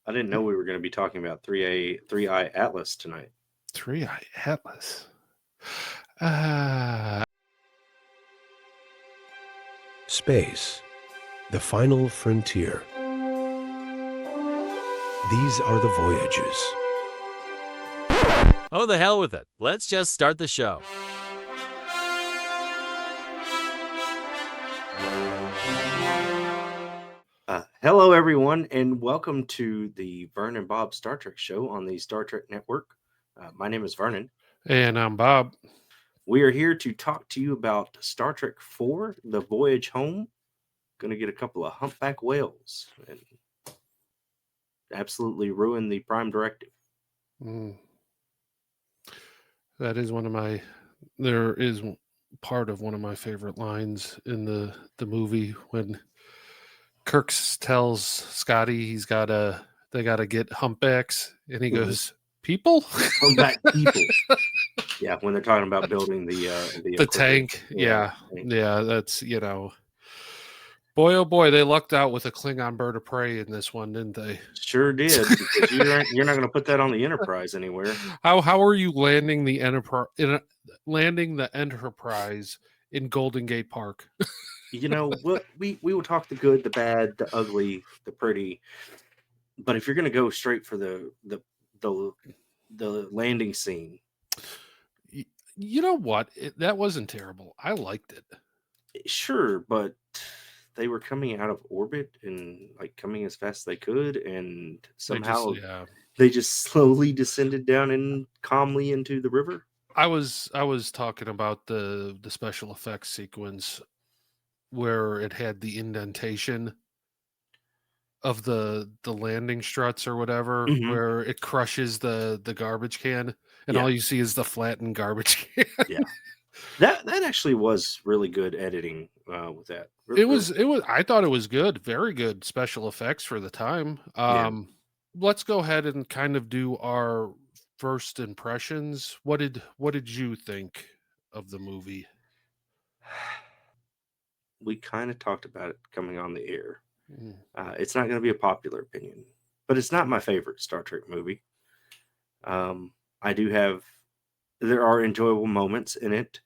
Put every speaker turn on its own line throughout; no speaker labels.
I didn't know we were going to be talking about 3 Eye Atlas tonight.
3-Eye Atlas. Ah.
Space, the final frontier. These are the voyages.
Oh, the hell with it. Let's just start the show.
Hello, everyone, and welcome to the Vern and Bob Star Trek show on the Star Trek Network. My name is Vernon.
And I'm Bob.
We are here to talk to you about Star Trek 4, The Voyage Home. Going to get a couple of humpback whales and absolutely ruin the Prime Directive.
That is there is part of one of my favorite lines in the movie when Kirk tells Scotty they gotta get humpbacks, and he goes, "People?"
Humpback people. Yeah, when they're talking about building the
tank. Yeah, that's boy, oh boy, they lucked out with a Klingon bird of prey in this one, didn't they?
Sure did. Because you're not going to put that on the Enterprise anywhere.
How are you landing the Enterprise in Golden Gate Park?
You know what? We will talk the good, the bad, the ugly, the pretty. But if you're going to go straight for the landing scene,
you know what? That wasn't terrible. I liked it.
Sure, but they were coming out of orbit and like coming as fast as they could, and somehow they just slowly descended down and calmly into the river.
I was talking about the special effects sequence where it had the indentation of the landing struts or whatever, where it crushes the garbage can, and all you see is the flattened garbage can.
Yeah. That actually was really good editing with that.
It was. I thought it was good. Very good special effects for the time. Let's go ahead and kind of do our first impressions. What did you think of the movie?
We kind of talked about it coming on the air. It's not going to be a popular opinion, but it's not my favorite Star Trek movie. There are enjoyable moments in it,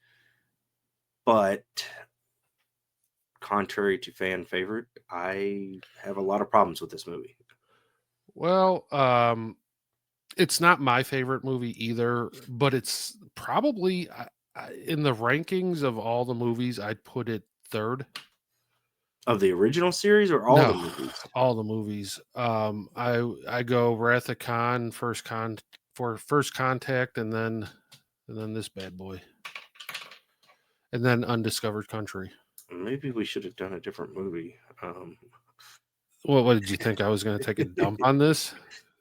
but contrary to fan favorite, I have a lot of problems with this movie.
Well, it's not my favorite movie either, but it's probably in the rankings of all the movies, I'd put it third.
Of the original series or all the movies?
All the movies. I go Wrath of Khan, First Contact, and then this bad boy, and then Undiscovered Country.
Maybe we should have done a different movie.
What did you think? I was going to take a dump on this?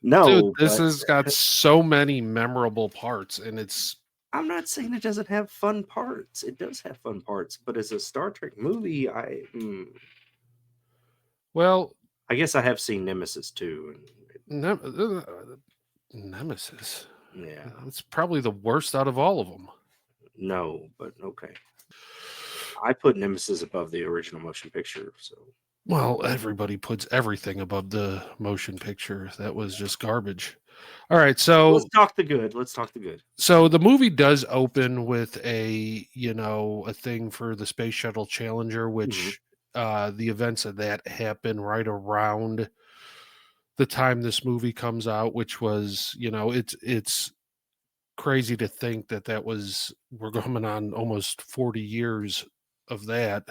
No,
dude, this has got so many memorable parts, and it's.
I'm not saying it doesn't have fun parts. It does have fun parts, but as a Star Trek movie,
Well,
I guess I have seen Nemesis too.
Nemesis?
Yeah.
It's probably the worst out of all of them.
No, but okay. I put Nemesis above the original motion picture, so.
Well, everybody puts everything above the motion picture. That was just garbage. All right, so
let's talk the good.
So the movie does open with a thing for the Space Shuttle Challenger, which the events of that happen right around the time this movie comes out, which was, it's crazy to think that we're going on almost 40 years of that.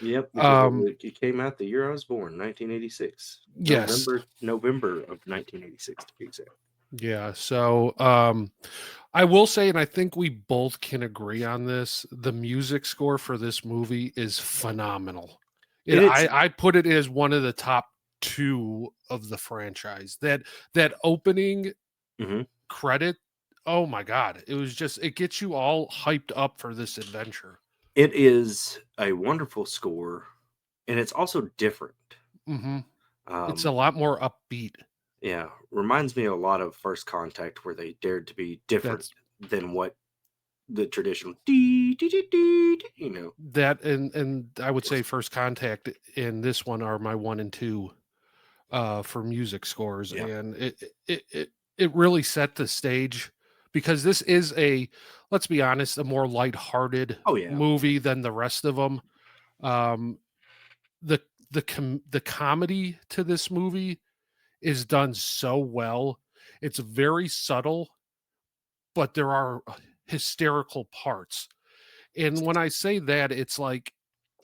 Yep. It came out the year I was born, 1986.
Yes.
November of 1986 to be exact.
Yeah. So I will say, and I think we both can agree on this, the music score for this movie is phenomenal. I put it as one of the top 2 of the franchise. That opening credit, oh my God. It was just, it gets you all hyped up for this adventure.
It is a wonderful score, and it's also different.
It's a lot more upbeat.
Yeah, reminds me a lot of First Contact, where they dared to be different than what the traditional
that and I would say First Contact and this one are my 1 and 2 for music scores,
Yeah.
and it really set the stage because this is let's be honest, a more lighthearted movie than the rest of them. Um, the the comedy to this movie is done so well. It's very subtle, but there are hysterical parts. And when I say that, it's like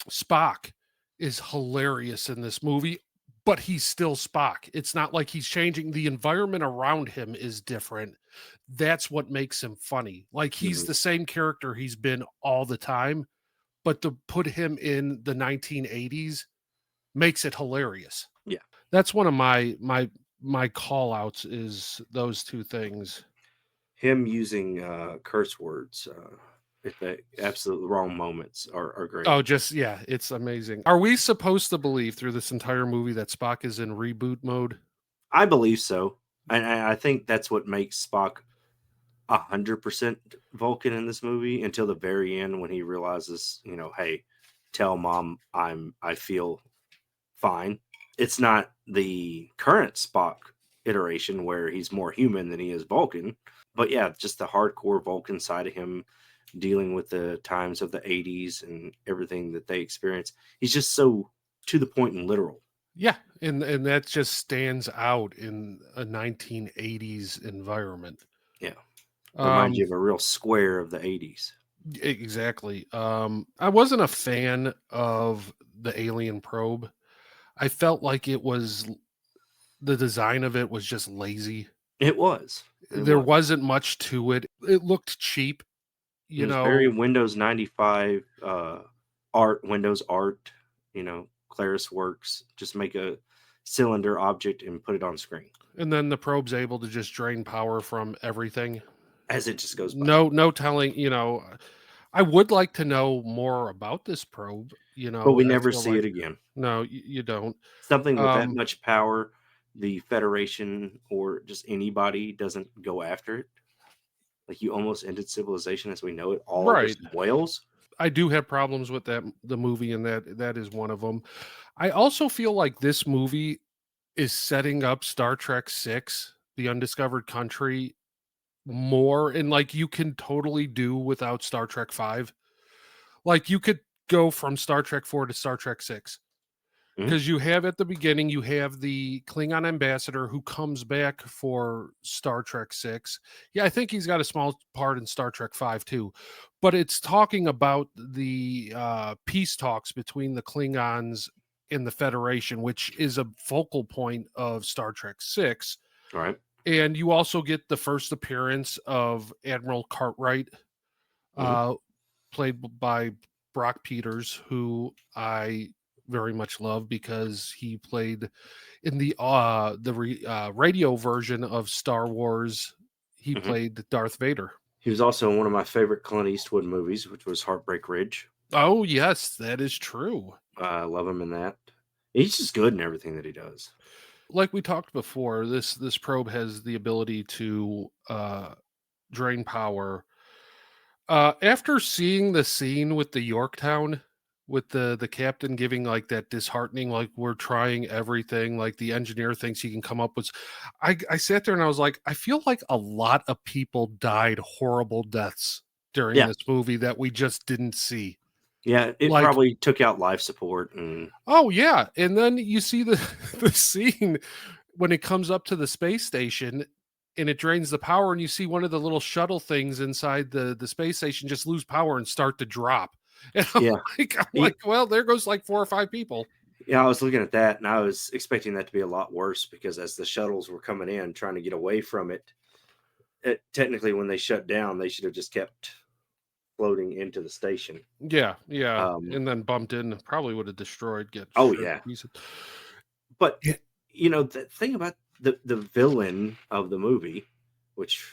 Spock is hilarious in this movie, but he's still Spock. It's not like he's changing. The environment around him is different. That's what makes him funny. Like he's the same character he's been all the time, but to put him in the 1980s makes it hilarious.
Yeah.
That's one of my call outs is those two things.
Him using curse words at the absolute wrong moments are great.
Oh, it's amazing. Are we supposed to believe through this entire movie that Spock is in reboot mode?
I believe so. And I think that's what makes Spock 100% Vulcan in this movie until the very end when he realizes, hey, tell mom I feel fine. It's not the current Spock iteration where he's more human than he is Vulcan. But yeah, just the hardcore Vulcan side of him dealing with the times of the 80s and everything that they experience. He's just so to the point and literal.
Yeah, and that just stands out in a 1980s environment.
Yeah. Reminds you of a real square of the 80s.
Exactly. I wasn't a fan of the alien probe. I felt like the design of it was just lazy.
It was.
There wasn't much to it. It looked cheap.
It was very Windows 95 Windows art, Claris Works. Just make a cylinder object and put it on screen.
And then the probe's able to just drain power from everything.
As it just goes by.
No telling, I would like to know more about this probe,
But we never see it again.
No, you don't.
Something with that much power, the Federation or just anybody doesn't go after it. Like you almost ended civilization as we know it. All just whales.
I do have problems with the movie, and that is one of them. I also feel like this movie is setting up Star Trek 6, The Undiscovered Country, more, and like you can totally do without Star Trek 5. Like you could go from Star Trek 4 to Star Trek 6. Because you have at the beginning, you have the Klingon ambassador who comes back for Star Trek 6. Yeah, I think he's got a small part in Star Trek 5 too. But it's talking about the peace talks between the Klingons and the Federation, which is a focal point of Star Trek 6.
Right.
And you also get the first appearance of Admiral Cartwright, played by Brock Peters, who I very much love because he played in the radio version of Star Wars. He played Darth Vader.
He was also in one of my favorite Clint Eastwood movies, which was Heartbreak Ridge.
Oh, yes, that is true.
I love him in that. He's just good in everything that he does.
Like we talked before, this probe has the ability to drain power. After seeing the scene with the Yorktown, with the captain giving like that disheartening, like we're trying everything, like the engineer thinks he can come up with, I sat there and I was like, I feel like a lot of people died horrible deaths during this movie that we just didn't see.
Yeah, it probably took out life support.
Oh yeah, and then you see the scene when it comes up to the space station and it drains the power, and you see one of the little shuttle things inside the space station just lose power and start to drop. And I'm like, well, there goes like 4 or 5 people.
Yeah, I was looking at that, and I was expecting that to be a lot worse because as the shuttles were coming in, trying to get away from it, technically when they shut down, they should have just kept floating into the station.
Yeah, and then bumped in, probably would have destroyed.
But the thing about the villain of the movie, which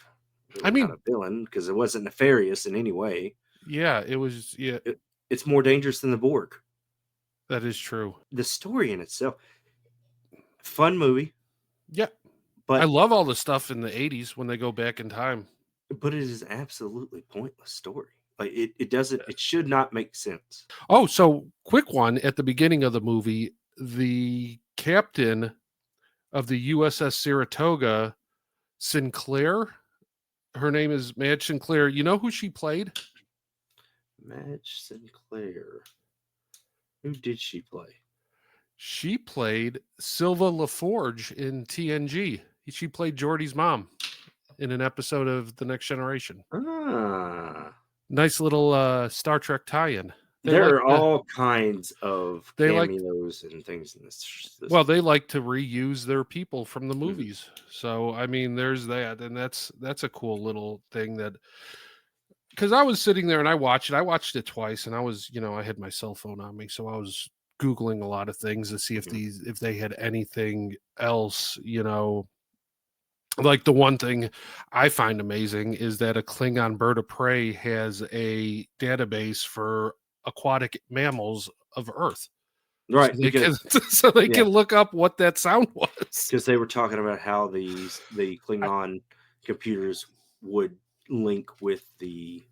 not a villain because it wasn't nefarious in any way.
Yeah, it was. Yeah,
it's more dangerous than the Borg.
That is true.
The story in itself, fun movie.
Yeah, but I love all the stuff in the 80s when they go back in time.
But it is absolutely pointless story. Like it doesn't. It should not make sense.
Oh, so quick one at the beginning of the movie, the captain of the USS Saratoga, Sinclair. Her name is Madge Sinclair. You know who she played?
Madge Sinclair. Who did she play?
She played Silva LaForge in TNG. She played Geordi's mom in an episode of The Next Generation.
Ah.
Nice little Star Trek tie-in.
There are all kinds of cameos and things in this.
Well, they like to reuse their people from the movies. So, I mean, there's that. And that's a cool little thing that, because I was sitting there and I watched it twice, and I was, I had my cell phone on me. So I was Googling a lot of things to see if they had anything else, like the one thing I find amazing is that a Klingon bird of prey has a database for aquatic mammals of Earth.
Right.
So they can look up what that sound was.
Because they were talking about how the Klingon computers would link with the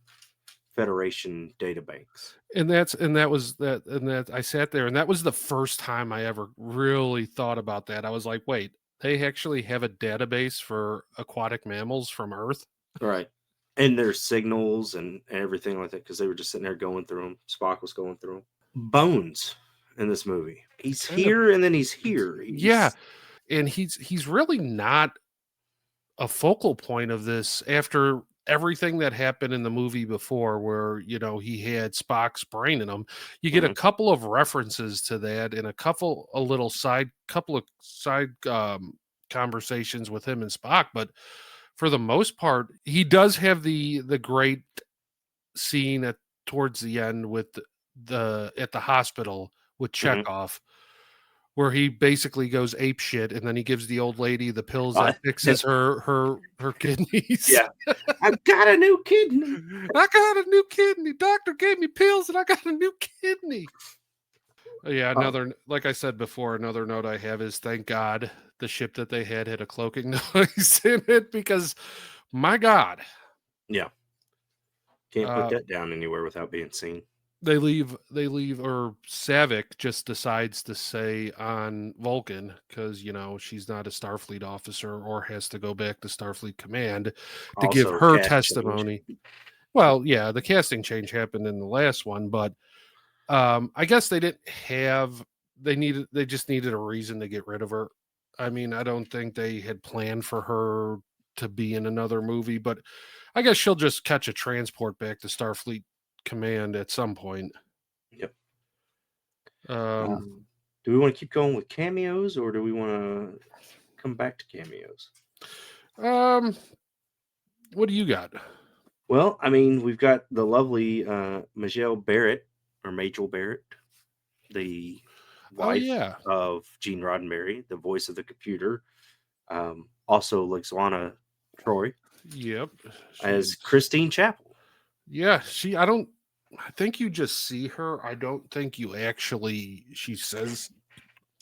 Federation databanks.
And I sat there, and that was the first time I ever really thought about that. I was like, wait, they actually have a database for aquatic mammals from Earth?
Right. And there's signals and everything like that, because they were just sitting there going through them. Spock was going through them. Bones in this movie. He's here and then he's here.
And he's really not a focal point of this after everything that happened in the movie before, where he had Spock's brain in him. You get a couple of references to that and a couple of side conversations with him and Spock, but for the most part, he does have the great scene towards the end with at the hospital with Chekhov, where he basically goes ape shit, and then he gives the old lady the pills that fixes her kidneys.
Yeah, I've got a new kidney.
I got a new kidney. Doctor gave me pills, and I got a new kidney. Yeah, like I said before, another note I have is thank God the ship that they had a cloaking noise in it, because my God.
Yeah. Can't put that down anywhere without being seen.
They leave, or Savick just decides to stay on Vulcan because, she's not a Starfleet officer or has to go back to Starfleet Command to give her testimony. Well, yeah, the casting change happened in the last one, but I guess they just needed a reason to get rid of her. I mean, I don't think they had planned for her to be in another movie, but I guess she'll just catch a transport back to Starfleet Command at some point.
Yep. Do we want to keep going with cameos, or do we want to come back to cameos?
What do you got?
Well, I mean, we've got the lovely Majel Barrett, the wife of Gene Roddenberry, the voice of the computer. Also, Lexwana Troy.
Yep.
As Christine Chapel.
Yeah, I think you just see her. I don't think you actually, she says,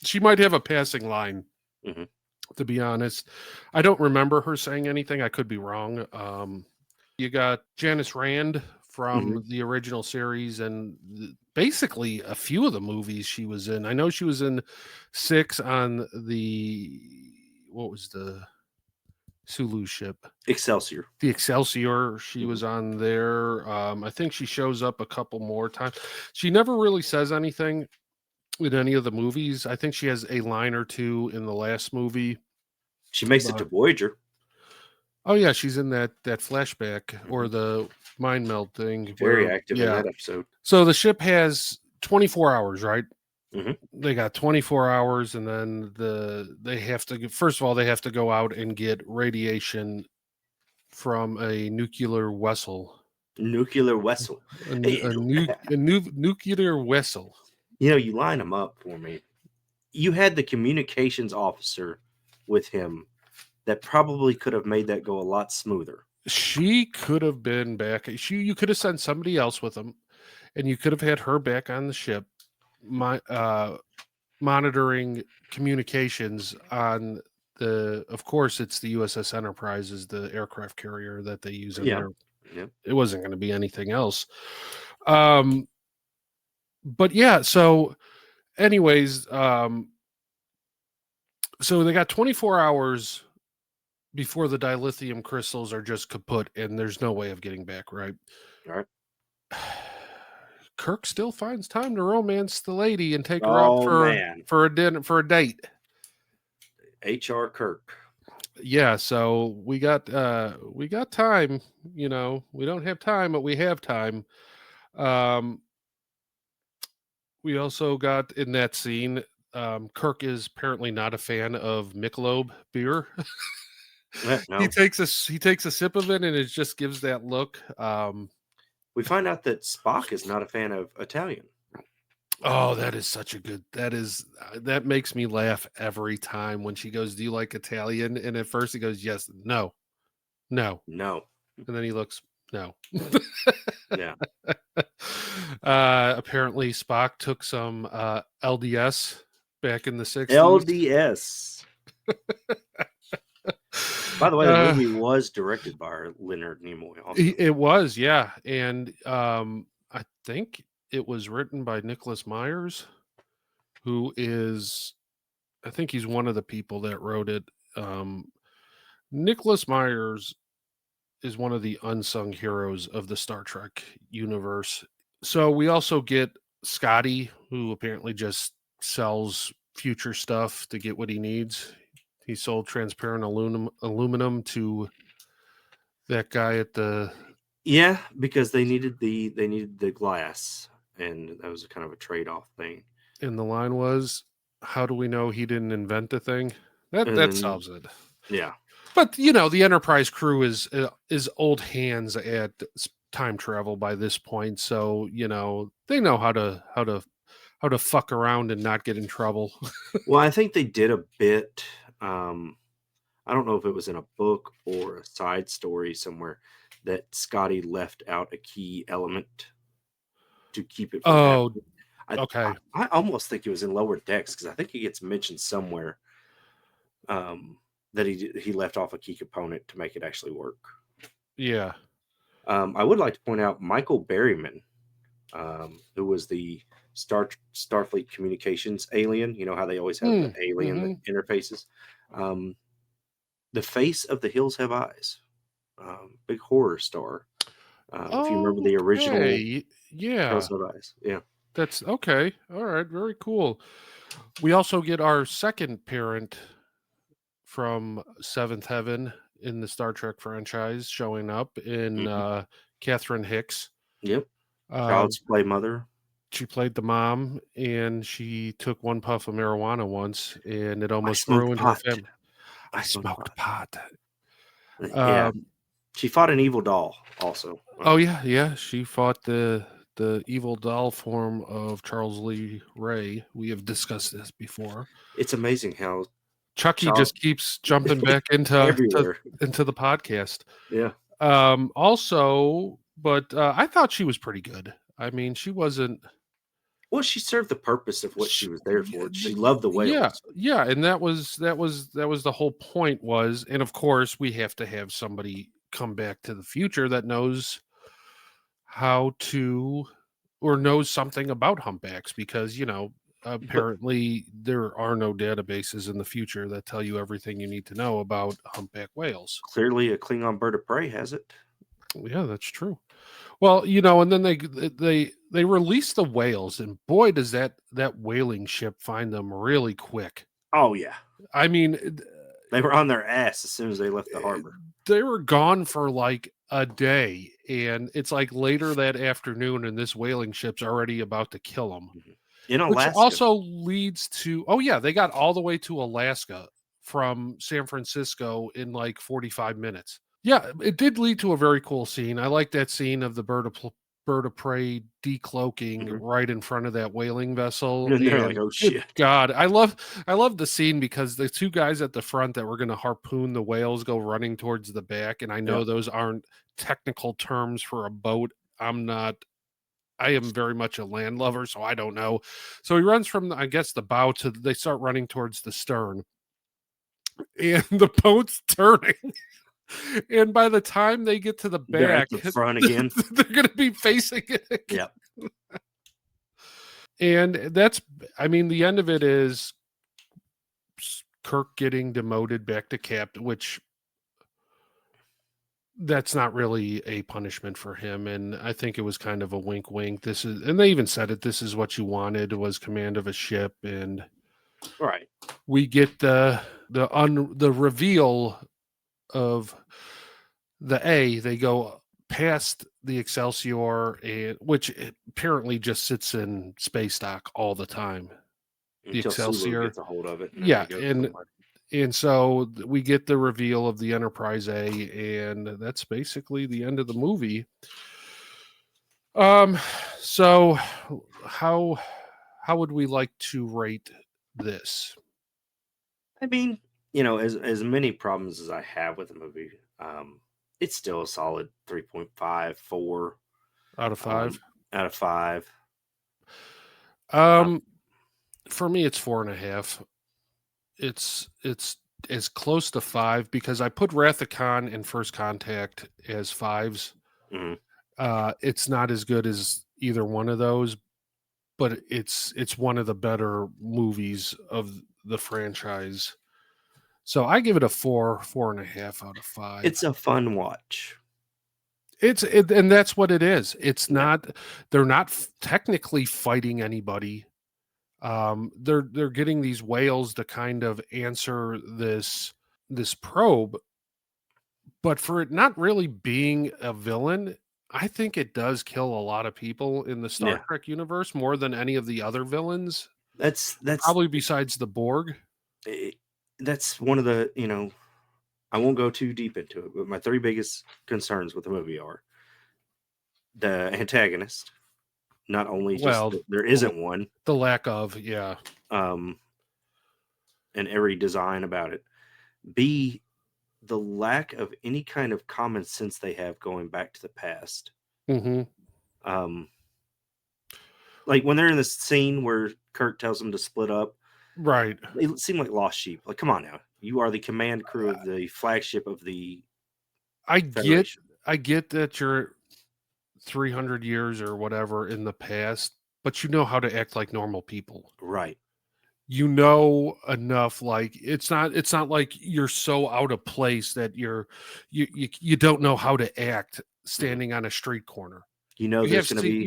she might have a passing line, to be honest. I don't remember her saying anything. I could be wrong. You got Janice Rand from the original series and basically a few of the movies she was in. I know she was in 6 on what was the Sulu ship?
Excelsior.
The Excelsior. She was on there. I think she shows up a couple more times. She never really says anything in any of the movies. I think she has a line or two in the last movie.
She makes it to Voyager.
Oh yeah, she's in that flashback or the mind meld thing.
Very active in that episode.
So the ship has 24 hours, right? They got 24 hours, and then they have to, first of all, they have to go out and get radiation from a nuclear vessel.
Nuclear vessel.
A nuclear vessel.
You line them up for me. You had the communications officer with him that probably could have made that go a lot smoother.
She could have been back. You could have sent somebody else with them, and you could have had her back on the ship, monitoring communications on of course, it's the USS Enterprise is the aircraft carrier that they use in there.
Yep.
It wasn't going to be anything else. But yeah, so anyways, So they got 24 hours before the dilithium crystals are just kaput, and there's no way of getting back, right?
All right.
Kirk still finds time to romance the lady and take her out
Oh, man.
for a dinner, for a date.
H.R. Kirk.
Yeah, so we got time. We don't have time, but we have time. We also got in that scene, Kirk is apparently not a fan of Michelob beer.
No.
He takes a sip of it and it just gives that look.
We find out that Spock is not a fan of Italian.
Oh, that is such a good. That makes me laugh every time when she goes, "Do you like Italian?" And at first he goes, "Yes, no." And then he looks, no.
Yeah.
Apparently Spock took some LDS back in the 60s.
LDS. By the way, the movie was directed by Leonard Nimoy. Also.
It was, yeah. And I think it was written by Nicholas Myers, who is, I think he's one of the people that wrote it. Nicholas Myers is one of the unsung heroes of the Star Trek universe. So we also get Scotty, who apparently just sells future stuff to get what he needs. He sold transparent aluminum to that guy at the...
Yeah, because they needed the glass, and that was kind of a trade-off thing.
And the line was, how do we know he didn't invent the thing? That solves it.
Yeah.
But the Enterprise crew is old hands at time travel by this point, so they know how to fuck around and not get in trouble.
Well, I think they did a bit. I don't know if it was in a book or a side story somewhere that Scotty left out a key element to keep it.
From okay.
I almost think it was in Lower Decks because I think it gets mentioned somewhere. That he left off a key component to make it actually work.
Yeah.
I would like to point out Michael Berryman, who was the Starfleet communications alien. You know how they always have the alien interfaces. The face of The Hills Have Eyes. Big horror star. If you remember the original Hills Have Eyes. Yeah.
That's okay. All right. Very cool. We also get our second parent from Seventh Heaven in the Star Trek franchise showing up in Catherine Hicks.
Yep. Child's Play mother.
She played the mom, and she took one puff of marijuana once, and it almost ruined
her
family. I smoked pot.
Yeah. She fought an evil doll also.
Oh, yeah. She fought the evil doll form of Charles Lee Ray. We have discussed this before.
It's amazing how
Chucky just keeps jumping back into the podcast.
Yeah.
Also, but I thought she was pretty good. I mean, she wasn't.
Well, she served the purpose of what she was there for. She loved the whales.
Yeah, and that was the whole point was, and of course we have to have somebody come back to the future that knows how to or knows something about humpbacks because apparently there are no databases in the future that tell you everything you need to know about humpback whales.
Clearly a Klingon bird of prey has it.
Yeah, that's true. Well, and then they release the whales, and boy, does that whaling ship find them really quick.
Oh yeah.
I mean,
they were on their ass as soon as they left the harbor.
They were gone for like a day, and it's like later that afternoon, and this whaling ship's already about to kill them.
In Alaska.
Which also leads to, they got all the way to Alaska from San Francisco in like 45 minutes. Yeah, it did lead to a very cool scene. I like that scene of the bird of prey decloaking right in front of that whaling vessel.
And they're like, oh shit.
God, I love the scene because the two guys at the front that were going to harpoon the whales go running towards the back. And I know those aren't technical terms for a boat. I am very much a land lover, so I don't know. So he runs from, the bow to, they start running towards the stern. And the boat's turning. And by the time they get to the back,
the front again.
They're going to be facing it again.
Yep.
And the end of it is Kirk getting demoted back to captain, which that's not really a punishment for him. And I think it was kind of a wink, wink. And they even said it, this is what you wanted, was command of a ship. And
right.
We get the reveal of they go past the Excelsior, which apparently just sits in space dock all the time. The
Until
Excelsior
Sulu gets a hold of it.
And so we get the reveal of the Enterprise A, and that's basically the end of the movie. So how would we like to rate this?
I mean, as many problems as I have with the movie, it's still a solid 3.5, 4
out of 5.
Out of 5.
For me, it's 4.5. It's as close to 5 because I put Wrath of Khan and First Contact as 5s.
Mm-hmm.
It's not as good as either one of those, but it's one of the better movies of the franchise. So I give it a 4.5 out of 5.
It's a fun watch.
And that's what it is. It's not. They're not technically fighting anybody. They're getting these whales to kind of answer this probe, but for it not really being a villain, I think it does kill a lot of people in the Star Trek universe more than any of the other villains.
That's
probably besides the Borg.
That's one of the, I won't go too deep into it, but my 3 biggest concerns with the movie are the antagonist. Not only just there isn't one,
the lack of,
and every design about it. B, the lack of any kind of common sense they have going back to the past.
Mm-hmm.
Like when they're in this scene where Kirk tells them to split up,
right?
They seem like lost sheep. Like, come on now, you are the command crew of the flagship of the.
I get that you're 300 years or whatever in the past, but you know how to act like normal people,
right?
You know enough. Like it's not like you're so out of place that you don't know how to act standing on a street corner. You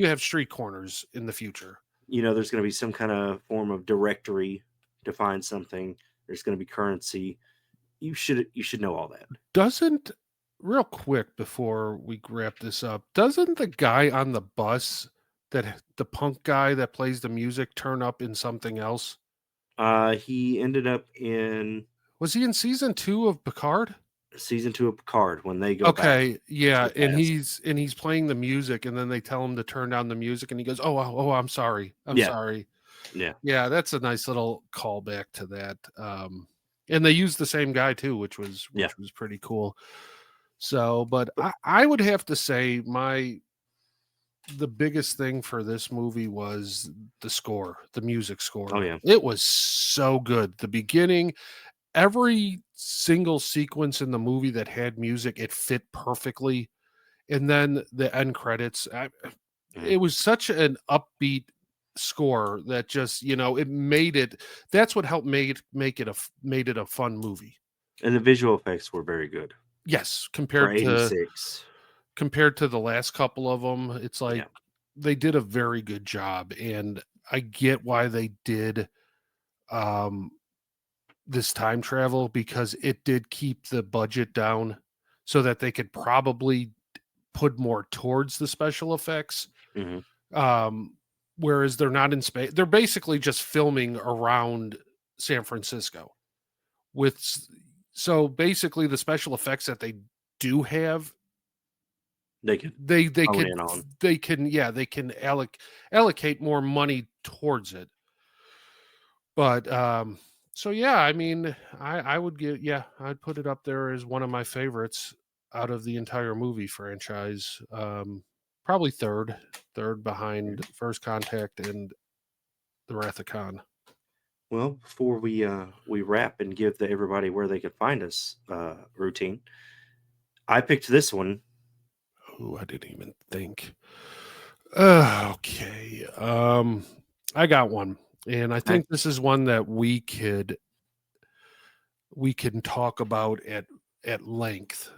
have street corners in the future.
There's going to be some kind of form of directory to find something. There's going to be currency. You should know all that.
Real quick before we wrap this up, doesn't the guy on the bus, that the punk guy that plays the music, turn up in something else?
He ended up in.
Was he in season 2 of Picard?
Season 2 of Picard when they go back.
Okay, yeah, and he's playing the music, and then they tell him to turn down the music, and he goes, "Oh, I'm sorry, sorry." Yeah, that's a nice little callback to that. And they used the same guy too, which was pretty cool. So, but I would have to say the biggest thing for this movie was the score, the music score.
Oh yeah,
it was so good. The beginning, every single sequence in the movie that had music, it fit perfectly. And then the end credits, it was such an upbeat score that just, it made it. That's what helped made it a fun movie.
And the visual effects were very good.
Yes, compared to the last couple of them, it's like they did a very good job, and I get why they did this time travel, because it did keep the budget down so that they could probably put more towards the special effects.
Mm-hmm.
Whereas they're not in space. They're basically just filming around San Francisco. So basically the special effects that they do have, they can allocate more money towards it. But so I mean, I would I'd put it up there as one of my favorites out of the entire movie franchise. Probably third behind First Contact and the Wrath of Khan.
Well, before we wrap and give everybody where they can find us routine, I picked this one.
Oh, I didn't even think. Okay. I got one. And I think this is one that we could we can talk about at length.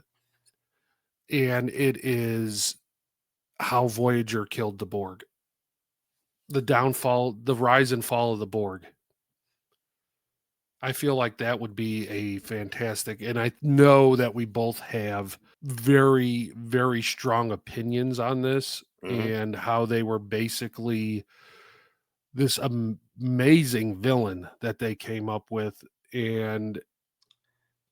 And it is how Voyager killed the Borg. The downfall, the rise and fall of the Borg. I feel like that would be a fantastic, and I know that we both have very, very strong opinions on this and how they were basically this amazing villain that they came up with. And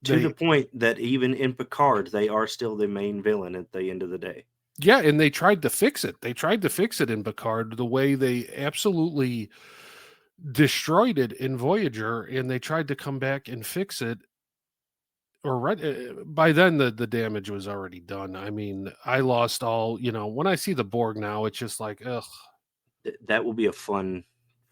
to the point that even in Picard, they are still the main villain at the end of the day.
Yeah, and they tried to fix it. They tried to fix it in Picard the way they absolutely destroyed it in Voyager, and they tried to come back and fix it. Or by then the damage was already done. I mean, I lost all, when I see the Borg now, it's just like, ugh.
That will be a fun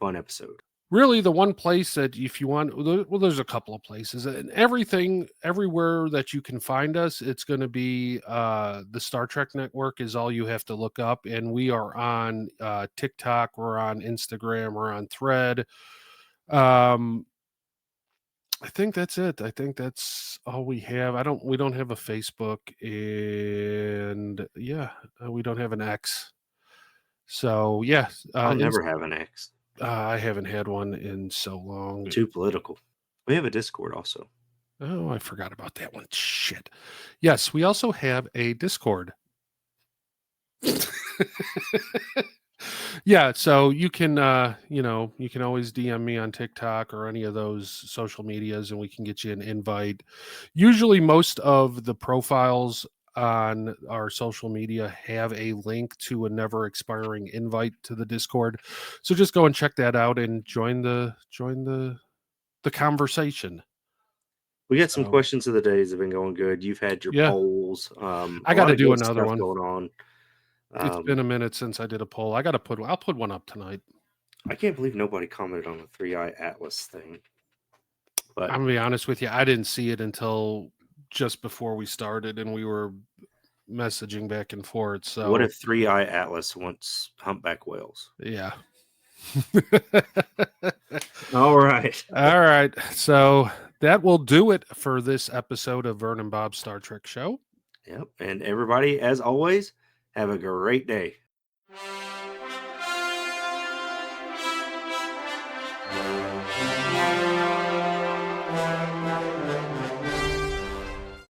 episode.
Really, the one place that if you want, well, there's a couple of places, and everywhere that you can find us, it's going to be the Star Trek Network is all you have to look up. And we are on TikTok, we're on Instagram, we're on Thread. I think that's it. I think that's all we have. We don't have a Facebook, and we don't have an X. So yeah,
I'll never have an X.
I haven't had one in so long.
Too political. We have a Discord also.
Oh, I forgot about that one. Shit. Yes, we also have a Discord. Yeah, so you can you can always DM me on TikTok or any of those social medias, and we can get you an invite. Usually most of the profiles on our social media have a link to a never expiring invite to the Discord. So just go and check that out and join the conversation.
We got some questions of the days have been going good. You've had your polls.
I got to do another one
going on.
It's been a minute since I did a poll. I'll put one up tonight.
I can't believe nobody commented on the 3i Atlas thing. But
I'm gonna be honest with you, I didn't see it until just before we started, and we were messaging back and forth. So
what if 3i Atlas wants humpback whales?
Yeah.
All right.
So that will do it for this episode of Vern and Bob's Star Trek Show.
Yep. And everybody, as always, have a great day.